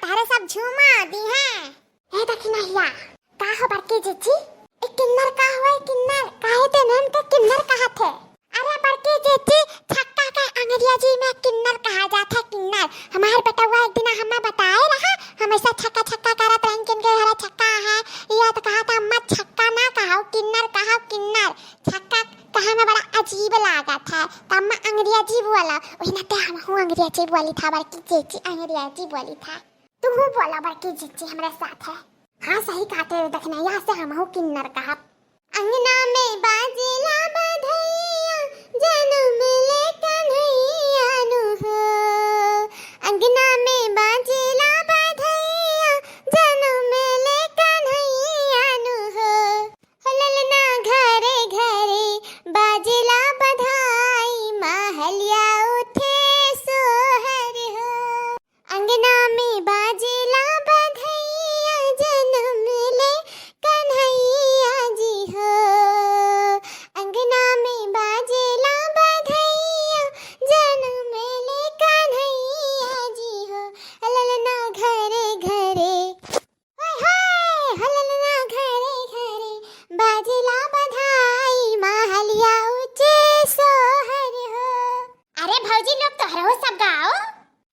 तारे सब झूमा दी है। ए दखिनहिया का हो बड़की जीजी ए किन्नर का होए किन्नर काहे ते नाम के किन्नर कहा थे। अरे बड़की जीजी छक्का का अंग्रेजी में किन्नर कहा जाता है। किन्नर हमारे बेटा हुआ एक दिन हमें बताए रहा हमेशा छक्का छक्का करत रहें किनके घर छक्का है या तो कहा था अम्मा छक्का ना कहो किन्नर कहो। किन्नर छक्का कहे में बड़ा अजीब लगा था तो अम्मा अंग्रेजी बोला वही ना ते हम हूं अंग्रेजी बोली था बड़की जीजी अंग्रेजी बोली था। तू हूं बोला बड़की जीजी हमारे साथ है। हाँ सही कहते देखना यहाँ से हम हूं किन्नर कहा। अंगना में बाजेला बधैया जन्म ले कन्हैया नु हो। अंगना में बाजेला बधैया जन्म ले कन्हैया नु हो। ललना घरे घरे बाजेला बधाई महलिया उठे सोहर हो। अंगना में बाजेला बधैया जन्म ले कन्हैया जी हो। अंगना में बाजेला बधैया जन्म ले कन्हैया जी हो। ललना घरे घरे हाय हाय ललना घरे घरे बाजेला बधाई महलिया ऊंचे सोहर हो। अरे भौजी लोग तो हरो सब गाओ।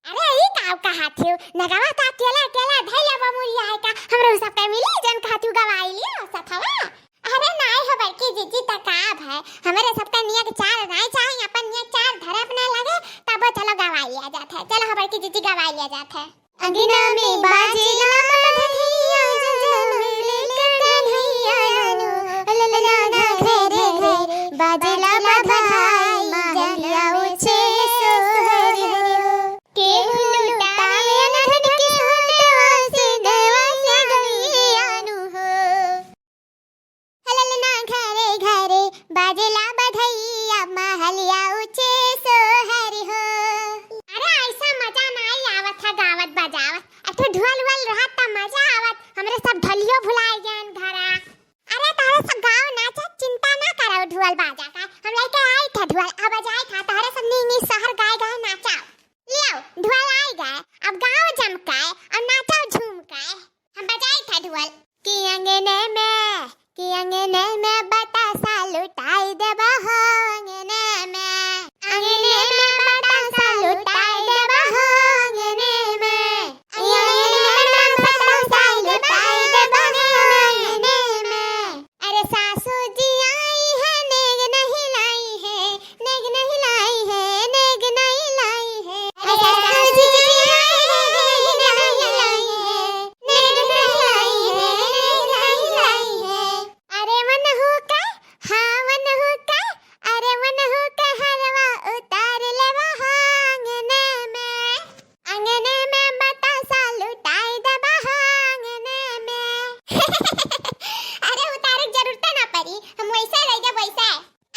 अरे ई गाँव कहा थियो नगावा ता अकेला अकेला धैले बमुरिया है का हमरो सब के मिली जन खातू गवाई लियो सथवा। अरे नाय हो बड़की जीजी तकाब है हमारे सबका नियत चार नाय चाहिए अपन नियत चार धरे अपना लगे तब चलो गवाई लिया जाता है। चलो बड़की जीजी गवाई लिया जाता है। अंगना में बाजेला बधैया जन्म ले कन्हैया नु। ललना घरे घरे बाजेला बधाई महलिया ऊंचे सोहर हो। केहू लुटावे अनहद केहू देवा से गैया नु हो। ललना घरे घरे बाजेला बधैया महलिया ऊंचे सोहर हो। अरे ऐसा मजा नहीं आवत है गावत बजावत अब तो ढोल वल रहत त मजा आवत हमरे सब ढोलियो भुलाए गन घरा। अरे तारे सब गाँव नाचा चिंता ना करो ढोल बाजा का हम लेके आई थे ढोल अब बजाए था तारे सब नी शहर गाय गाय नाचाओ लियो ढोल आई गए अब गाँव जमकाए और नाचाओ झूमकाए हम बजाए थे ढोल। कि अंगने में बतासा लुटाई देबा हो। अंगने में बतासा लुटाई देबा हो। अंगने में बतासा लुटाई देबा हो। अंगने में अरे सासू जी आई है नेग नहीं लाई है नेग नहीं लाई है नेग नहीं लाई है। अरे सासू जी आई है नेग नहीं लाई है नेग नहीं लाई है नेग नहीं लाई है। अरे मन हो का हाँ मन हो का अरे मन हो का हरवा उतार लेवा हो। अंगने में बतासा लुटाई देबा हो। अंगने में अरे उतारे की जरूरत ना पड़ी हम वैसे रह गए वैसे।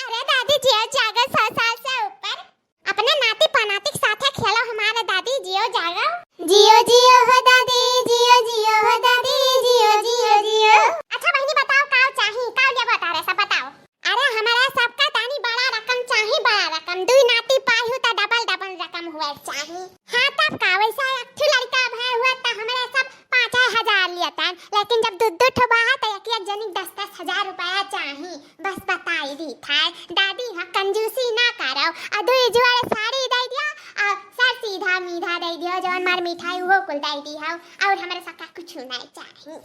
अरे दादी जियो जागो 100 साल से ऊपर अपने नाती पनाती के साथ खेलो हमारा दादी जियो जागो। जियो जियो हो दादी जियो जियो हो दादी जियो जियो जियो। अच्छा बहनी बताओ काव चाहिए काव ले बता रहे सब बताओ। अरे हमारा सबका तानी बड़ा रकम चाहिए बड़ा रकम दुई नाती पाई हो ता डबल डबल रकम हुआ चाहिए। हाँ तब का वैसा एक लड़का भाई हुआ ता हमारा सब 5,000 लिया था लेकिन जब दो ठो बात है एक जनी 10-10 हजार रुपया चाहिए बस बताई दी था। दादी हाँ कंजूसी ना करो और दुई जुआरे साड़ी दे दिया और सर सीधा मीठा दे दियो जवन मार मिठाई वो कुल दे दी हो और हमारे सबका कुछ नहीं चाहिए।